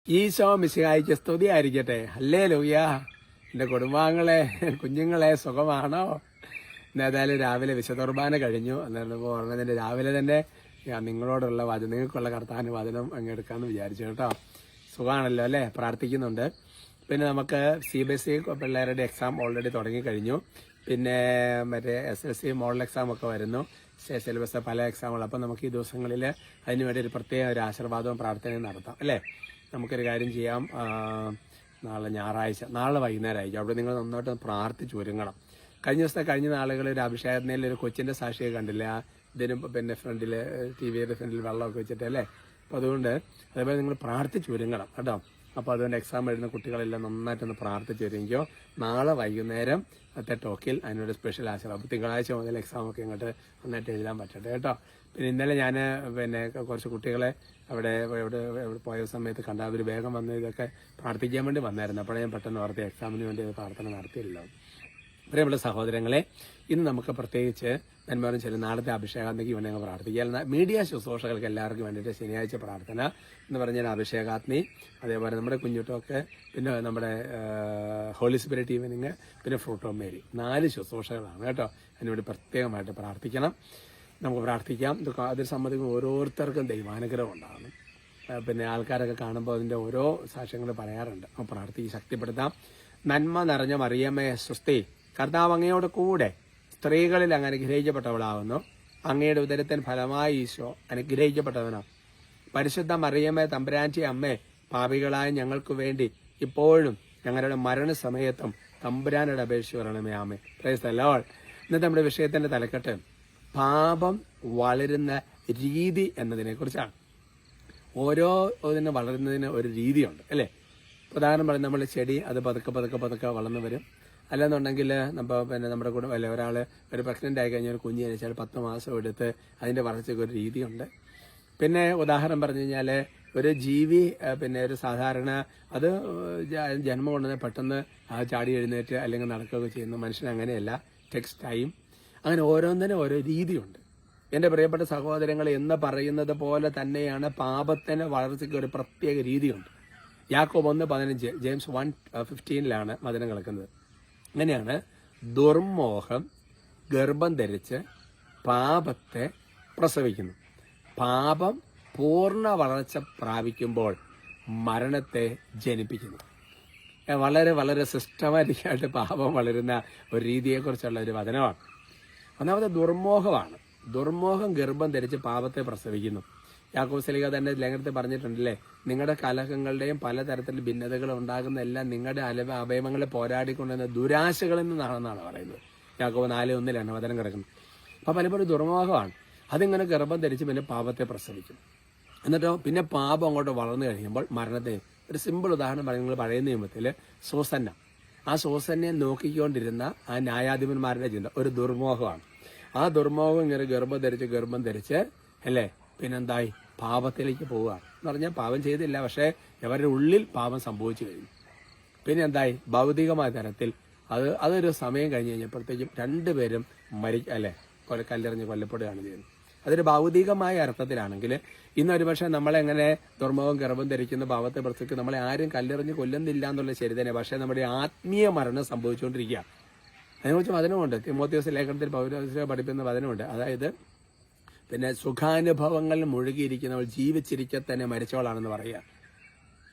ഈശോ മിശിഹായിക്ക് സ്തുതിയായിരിക്കട്ടെ. ഹല്ലേലൂയ. എൻ്റെ കുടുംബാംഗങ്ങളെ, കുഞ്ഞുങ്ങളെ, സുഖമാണോ? ഏതായാലും രാവിലെ വിശുദ്ധ കുർബാന കഴിഞ്ഞു. എന്നിട്ട് ഓർമ്മതിൻ്റെ രാവിലെ തന്നെ നിങ്ങളോടുള്ള നിങ്ങൾക്കുള്ള കർത്താവിൻ്റെ വചനം അങ്ങ് എടുക്കാമെന്ന് വിചാരിച്ചു കേട്ടോ. സുഖമാണല്ലോ അല്ലേ? പ്രാർത്ഥിക്കുന്നുണ്ട്. പിന്നെ നമുക്ക് CBSE പിള്ളേരുടെ എക്സാം ഓൾറെഡി തുടങ്ങിക്കഴിഞ്ഞു. പിന്നെ മറ്റേ SSC മോഡൽ എക്സാം ഒക്കെ വരുന്നു. സിലബസ് പല എക്സാമുകൾ. അപ്പം നമുക്ക് ഈ ദിവസങ്ങളിൽ അതിനുവേണ്ടി ഒരു പ്രത്യേക ഒരു ആശീർവാദവും പ്രാർത്ഥനയും നടത്താം അല്ലേ? നമുക്കൊരു കാര്യം ചെയ്യാം. നാളെ ഞായറാഴ്ച, നാളെ വൈകുന്നേരം ആയിരിക്കും. അവിടെ നിങ്ങൾ നന്നായിട്ട് പ്രാർത്ഥിച്ച് ഒരുങ്ങണം. കഴിഞ്ഞ നാളുകളിൽ ഒരു അഭിഷേകത്തിൽ ഒരു കൊച്ചിൻ്റെ സാക്ഷിയെ കണ്ടില്ല, ഇതിന് പിന്നെ ഫ്രണ്ടിൽ TVയുടെ ഫ്രണ്ടിൽ വെള്ളമൊക്കെ വെച്ചിട്ട് അല്ലേ? അപ്പോൾ അതുകൊണ്ട് അതേപോലെ നിങ്ങൾ പ്രാർത്ഥിച്ച് ഒരുങ്ങണം കേട്ടോ. അപ്പോൾ അതുകൊണ്ട് എക്സാം എഴുതുന്ന കുട്ടികളെല്ലാം നന്നായിട്ടൊന്ന് പ്രാർത്ഥിച്ച് ഒരുങ്ങിക്കോ. നാളെ വൈകുന്നേരം ടോക്കിൽ അതിനൊരു സ്പെഷ്യൽ ആശീർവാദം. അപ്പോൾ തിങ്കളാഴ്ച മുതൽ എക്സാമൊക്കെ ഇങ്ങോട്ട് നന്നായിട്ട് എഴുതാൻ പറ്റട്ടെ കേട്ടോ. പിന്നെ ഇന്നലെ ഞാൻ കുറച്ച് കുട്ടികളെ അവിടെ പോയ സമയത്ത് കണ്ട അവർ വേഗം വന്ന് ഇതൊക്കെ പ്രാർത്ഥിക്കാൻ വേണ്ടി വന്നായിരുന്നു. അപ്പോഴേ ഞാൻ പെട്ടെന്ന് ഓർത്തി എക്സാമിന് വേണ്ടി പ്രാർത്ഥന നടത്തിയില്ല. പ്രിയമുള്ള സഹോദരങ്ങളെ, ഇന്ന് നമുക്ക് പ്രത്യേകിച്ച് നന്മയും ചില നാളത്തെ അഭിഷേകാഗ്നിക്ക് വേണ്ടി ഞങ്ങൾ പ്രാർത്ഥിക്കുക. മീഡിയ ശുശ്രൂഷകൾക്ക് എല്ലാവർക്കും വേണ്ടിയിട്ട് ശനിയാഴ്ച പ്രാർത്ഥന എന്ന് പറഞ്ഞാൽ അഭിഷേകാഗ്നി, അതേപോലെ നമ്മുടെ കുഞ്ഞുട്ടോക്ക്, പിന്നെ നമ്മുടെ ഹോളി സ്പിരിറ്റ് ഈവനിങ്, പിന്നെ ഫ്രൂട്ട് ഓഫ് മേരി, 4 ശുശ്രൂഷകളാണ് കേട്ടോ. അതിനുവേണ്ടി പ്രത്യേകമായിട്ട് പ്രാർത്ഥിക്കണം. നമുക്ക് പ്രാർത്ഥിക്കാം. അതിൽ സംബന്ധിക്കുന്ന ഓരോരുത്തർക്കും ദൈവാനുഗ്രഹം ഉണ്ടാകണം. പിന്നെ ആൾക്കാരൊക്കെ കാണുമ്പോൾ അതിൻ്റെ ഓരോ സാക്ഷ്യങ്ങൾ പറയാറുണ്ട്. അപ്പോൾ പ്രാർത്ഥിക്ക് ശക്തിപ്പെടുത്താം. നന്മ നിറഞ്ഞ മറിയമ്മേ സ്വസ്തി, കർത്താവ് അങ്ങയോട് കൂടെ സ്ത്രീകളിൽ അങ്ങ് അനുഗ്രഹിക്കപ്പെട്ടവളാവുന്നു. അങ്ങയുടെ ഉദരത്തിന് ഫലമായി ഈശോ അനുഗ്രഹിക്കപ്പെട്ടവനോ. പരിശുദ്ധ മറിയമ്മേ തമ്പുരാന്റെ അമ്മേ, പാപികളായ ഞങ്ങൾക്ക് വേണ്ടി ഇപ്പോഴും ഞങ്ങളുടെ മരണസമയത്തും തമ്പുരാനോട് അപേക്ഷിച്ച് വരണമേ. ആമേ. Praise the Lord. ഇന്നത്തെ നമ്മുടെ വിഷയത്തിന്റെ തലക്കെട്ട് പാപം വളരുന്ന രീതി എന്നതിനെ കുറിച്ചാണ്. ഓരോ ഇതിന് വളരുന്നതിന് ഒരു രീതിയുണ്ട് അല്ലേ? പ്രധാനം പറഞ്ഞ് നമ്മൾ ചെടി അത് പതുക്കെ പതുക്കെ പതുക്കെ വളർന്നു വരും. അല്ലെന്നുണ്ടെങ്കിൽ നമ്മുടെ കൂടെ അല്ലെ ഒരാൾ ഒരു പ്രഗ്നൻ്റ് ആയി കഴിഞ്ഞാൽ ഒരു കുഞ്ഞ് ജനിച്ചാൽ 10 മാസം എടുത്ത് അതിൻ്റെ വളർച്ചയ്ക്ക് ഒരു രീതിയുണ്ട്. പിന്നെ ഉദാഹരണം പറഞ്ഞു കഴിഞ്ഞാൽ ഒരു ജീവി, പിന്നെ ഒരു സാധാരണ അത് ജന്മം കൊണ്ടുവന്ന് പെട്ടെന്ന് ചാടി എഴുന്നേറ്റ് അല്ലെങ്കിൽ നടക്കുകയൊക്കെ ചെയ്യുന്നു. മനുഷ്യൻ അങ്ങനെയല്ല, ടെക്സ്റ്റ് ടൈം, അങ്ങനെ ഓരോന്നിനും ഓരോ രീതിയുണ്ട്. എൻ്റെ പ്രിയപ്പെട്ട സഹോദരങ്ങൾ, എന്ന് പറയുന്നത് പോലെ തന്നെയാണ് പാപത്തിന് വളർച്ചയ്ക്ക് ഒരു പ്രത്യേക രീതിയുണ്ട്. യാക്കോബ് 1:15, ജെയിംസ് 1:15 വചനം കിടക്കുന്നത്. അങ്ങനെയാണ്, ദുർമോഹം ഗർഭം ധരിച്ച് പാപത്തെ പ്രസവിക്കുന്നു. പാപം പൂർണ്ണ വളർച്ച പ്രാപിക്കുമ്പോൾ മരണത്തെ ജനിപ്പിക്കുന്നു. വളരെ വളരെ സിസ്റ്റമാറ്റിക്കായിട്ട് പാപം വളരുന്ന ഒരു രീതിയെക്കുറിച്ചുള്ള ഒരു വചനമാണ്. ഒന്നാമത് ദുർമോഹമാണ്. ദുർമോഹം ഗർഭം ധരിച്ച് പാപത്തെ പ്രസവിക്കുന്നു. യാക്കോബ് ശ്ലീഹ തന്നെ ലേഖനത്തിൽ പറഞ്ഞിട്ടുണ്ടല്ലേ, നിങ്ങളുടെ കലഹങ്ങളുടെയും പലതരത്തിലുള്ള ഭിന്നതകളും ഉണ്ടാകുന്ന എല്ലാം നിങ്ങളുടെ അവയവങ്ങളെ പോരാടിക്കൊണ്ടുവന്ന ദുരാശകളിൽ നിന്നാണെന്നാണ് പറയുന്നത്. യാക്കോബ് 4:1 വചനം കിടക്കുന്നത്. അപ്പോൾ പലപ്പോഴും ദുർമോഹമാണ്. അതിങ്ങനെ ഗർഭം ധരിച്ച് പിന്നെ പാപത്തെ പ്രസവിക്കും. എന്നിട്ടോ പിന്നെ പാപം അങ്ങോട്ട് വളർന്നു കഴിയുമ്പോൾ മരണത്തെ. ഒരു സിമ്പിൾ ഉദാഹരണം പറയുന്നത് പഴയ നിയമത്തിൽ സൂസന്ന. ആ സൂസന്നെ നോക്കിക്കൊണ്ടിരുന്ന ആ ന്യായാധിപന്മാരുടെ ചിന്ത ഒരു ദുർമോഹമാണ്. ആ ദുർമോഹം ഇങ്ങനെ ഗർഭം ധരിച്ച് അല്ലേ പിന്നെന്തായി പാപത്തിലേക്ക് പോവുക എന്ന് പറഞ്ഞാൽ പാപം ചെയ്തില്ല, പക്ഷേ അവരുടെ ഉള്ളിൽ പാപം സംഭവിച്ചു കഴിഞ്ഞു. പിന്നെ എന്തായി ഭൗതികമായ തരത്തിൽ അതൊരു സമയം കഴിഞ്ഞ് കഴിഞ്ഞപ്പോഴത്തേക്കും 2 പേരും കല്ലെറിഞ്ഞ് കൊല്ലപ്പെടുകയാണ് ചെയ്യുന്നത്. അതൊരു ഭൗതികമായ അർത്ഥത്തിലാണെങ്കിൽ ഇന്നൊരു പക്ഷേ നമ്മളെങ്ങനെ ദുർമോഹം ഗർഭം ധരിക്കുന്ന പാപത്തെ പ്രസവിച്ച് നമ്മളെ ആരും കല്ലെറിഞ്ഞ് കൊല്ലുന്നില്ല എന്നുള്ള ശരി തന്നെ. പക്ഷേ നമ്മുടെ ആത്മീയ മരണം സംഭവിച്ചുകൊണ്ടിരിക്കുക. അതിനെക്കുറിച്ച് വചനമുണ്ട്. തിമോത്തിയോസ് ലേഖനത്തിൽ പൗലോസ് പഠിപ്പിക്കുന്ന വചനമുണ്ട്. അതായത് പിന്നെ സുഖാനുഭവങ്ങളിൽ മുഴുകിയിരിക്കുന്നവൾ ജീവിച്ചിരിക്കെ തന്നെ മരിച്ചവളാണെന്ന് പറയുക.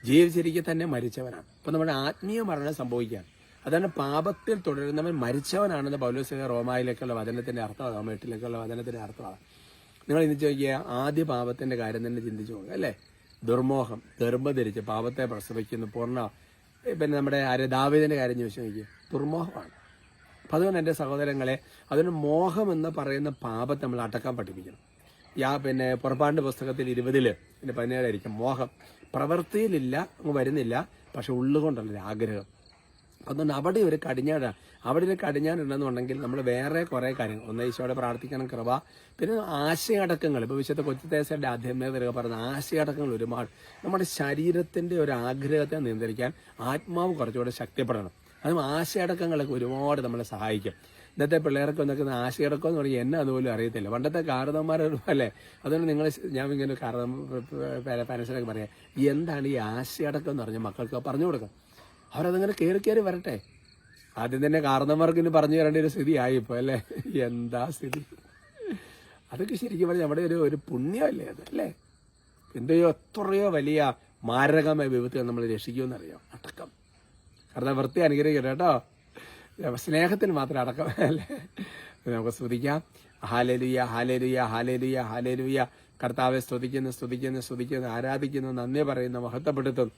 ജീവിച്ചിരിക്കെ തന്നെ മരിച്ചവനാണ്. അപ്പം നമ്മുടെ ആത്മീയ മരണം സംഭവിക്കുകയാണ്. അതാണ് പാപത്തിൽ തുടരുന്നവൻ മരിച്ചവനാണെന്ന് പൗലോസ് റോമായിലേക്കുള്ള വചനത്തിന്റെ അർത്ഥമാണ്, റോമ 8 വചനത്തിന്റെ അർത്ഥമാണ്. നിങ്ങൾ ഇന്ന് ചോദിക്കുക, ആദ്യ പാപത്തിന്റെ കാര്യം തന്നെ ചിന്തിച്ചു പോകുക അല്ലേ? ദുർമോഹം ഗർഭം ധരിച്ച് പാപത്തെ പ്രസവിക്കുന്നു പൂർണ്ണ. പിന്നെ നമ്മുടെ ദാവീദിന്റെ കാര്യം ചോദിച്ചു നോക്കിയ ദുർമോഹമാണ്. അപ്പം അതുകൊണ്ട് എൻ്റെ സഹോദരങ്ങളെ, അതിന് മോഹം എന്ന് പറയുന്ന പാപത്തെ നമ്മൾ അടക്കാൻ പഠിപ്പിക്കണം. പിന്നെ പുറപ്പാടിൻ്റെ പുസ്തകത്തിൽ 20:17 മോഹം പ്രവൃത്തിയിലില്ല, വരുന്നില്ല, പക്ഷെ ഉള്ളുകൊണ്ടുള്ളൊരു ആഗ്രഹം. അതുകൊണ്ട് അവിടെ ഒരു കടിഞ്ഞാനുണ്ടെന്നുണ്ടെങ്കിൽ നമ്മൾ വേറെ കുറേ കാര്യങ്ങൾ, ഒന്ന് ഈശോയോടെ പ്രാർത്ഥിക്കണം, കൃപ, പിന്നെ ആശയടക്കങ്ങൾ. ഇപ്പോൾ വിശുദ്ധ കൊച്ചുത്തേസയുടെ ആധ്യാത്മികത പറഞ്ഞ ആശയടക്കങ്ങൾ ഒരുപാട്. നമ്മുടെ ശരീരത്തിൻ്റെ ഒരു ആഗ്രഹത്തെ നിയന്ത്രിക്കാൻ ആത്മാവ് കുറച്ചുകൂടെ ശക്തിപ്പെടണം. അതും ആശയടക്കങ്ങളൊക്കെ ഒരുപാട് നമ്മളെ സഹായിക്കും. ഇന്നത്തെ പിള്ളേർക്ക് നിൽക്കുന്ന ആശയിറക്കം എന്ന് പറഞ്ഞാൽ എന്നെ അതുപോലും അറിയത്തില്ല. പണ്ടത്തെ കാരണവന്മാർ അല്ലേ, അതുകൊണ്ട് നിങ്ങൾ ഞാൻ ഇങ്ങനെ പാരൻസിനൊക്കെ പറയാം, എന്താണ് ഈ ആശയടക്കം എന്ന് പറഞ്ഞാൽ മക്കൾക്ക് പറഞ്ഞു കൊടുക്കാം. അവരതങ്ങനെ കയറി വരട്ടെ. ആദ്യം തന്നെ കാരണവന്മാർക്ക് ഇനി പറഞ്ഞു തരേണ്ട ഒരു സ്ഥിതി ആയിപ്പോ അല്ലേ. എന്താ സ്ഥിതി! അതൊക്കെ ശരിക്കും പറഞ്ഞാൽ നമ്മുടെ ഒരു പുണ്യമല്ലേ അത്, അല്ലേ? എത്രയോ വലിയ മാരകമായ വിപത്തുകൾ നമ്മൾ രക്ഷിക്കുമെന്നറിയാം. അടക്കം. കാരണം വൃത്തി അനുഗ്രഹിക്കട്ടെ കേട്ടോ. സ്നേഹത്തിന് മാത്രം അടക്കം അല്ലേ. നമുക്ക് സ്തുതിക്കാം. Hallelujah, hallelujah, hallelujah, hallelujah. കർത്താവെ സ്തുതിക്കുന്നു, ആരാധിക്കുന്നു, നന്ദി പറയുന്നു, മഹത്വപ്പെടുത്തുന്നു.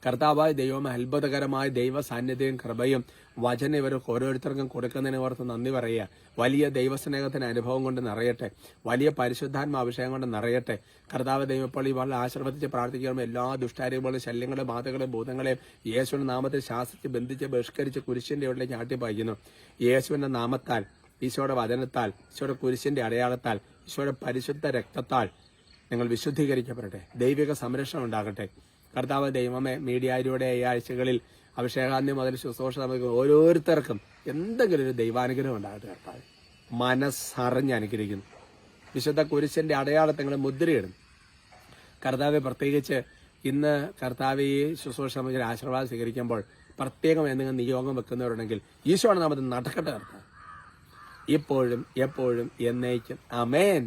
കർത്താവായ ദൈവമേ, അത്ഭുതകരമായ ദൈവ സാന്നിധ്യവും കൃപയും വചനം ഇവർക്ക് ഓരോരുത്തർക്കും കൊടുക്കുന്നതിന് ഓർത്ത് നന്ദി പറയുക. വലിയ ദൈവസ്നേഹത്തിന് അനുഭവം കൊണ്ട് നിറയട്ടെ, വലിയ പരിശുദ്ധാത്മ അഭിഷേകം കൊണ്ട് നിറയട്ടെ. കർത്താവ് ദൈവം ഇപ്പോൾ ഈ വളരെ ആശീർവദിച്ച് പ്രാർത്ഥിക്കണം. എല്ലാ ദുഷ്ടാരൂപങ്ങളും ശല്യങ്ങളും ബാധകളെയും ഭൂതങ്ങളെയും യേശുവിന്റെ നാമത്തിൽ ശാസിച്ച് ബന്ധിച്ച് ബഹിഷ്കരിച്ച് കുരിശിന്റെ ഉള്ളിലേക്ക് ആട്ടിപ്പായിക്കുന്നു. യേശുവിന്റെ നാമത്താൽ, ഈശോയുടെ വചനത്താൽ, ഈശോയുടെ കുരിശിന്റെ അടയാളത്താൽ, ഈശോയുടെ പരിശുദ്ധ രക്തത്താൽ നിങ്ങൾ വിശുദ്ധീകരിക്കപ്പെടട്ടെ. ദൈവിക സംരക്ഷണം ഉണ്ടാകട്ടെ. കർത്താവ് ദൈവമേ, മീഡിയയിലൂടെ ഈ ആഴ്ചകളിൽ അഭിഷേകാന്തി മുതൽ ശുശ്രൂഷ നമുക്ക് ഓരോരുത്തർക്കും എന്തെങ്കിലും ഒരു ദൈവാനുഗ്രഹം ഉണ്ടാകട്ടെ. കർത്താവ് മനസ്സറിഞ്ഞ് അനുഗ്രഹിക്കുന്നു. വിശുദ്ധ കുരിശിന്റെ അടയാളത്തങ്ങൾ മുദ്രയിടും. കർത്താവ് പ്രത്യേകിച്ച് ഇന്ന് കർത്താവ് ഈ ശുശ്രൂഷ നമുക്ക് ആശീർവാദം സ്വീകരിക്കുമ്പോൾ പ്രത്യേകം എന്തെങ്കിലും നിയോഗം വെക്കുന്നവരുണ്ടെങ്കിൽ ഈശോയാണ് നാമത്തിൽ നടക്കട്ടെ. കർത്താവ് ഇപ്പോഴും എപ്പോഴും എന്നേക്കും. ആമേൻ.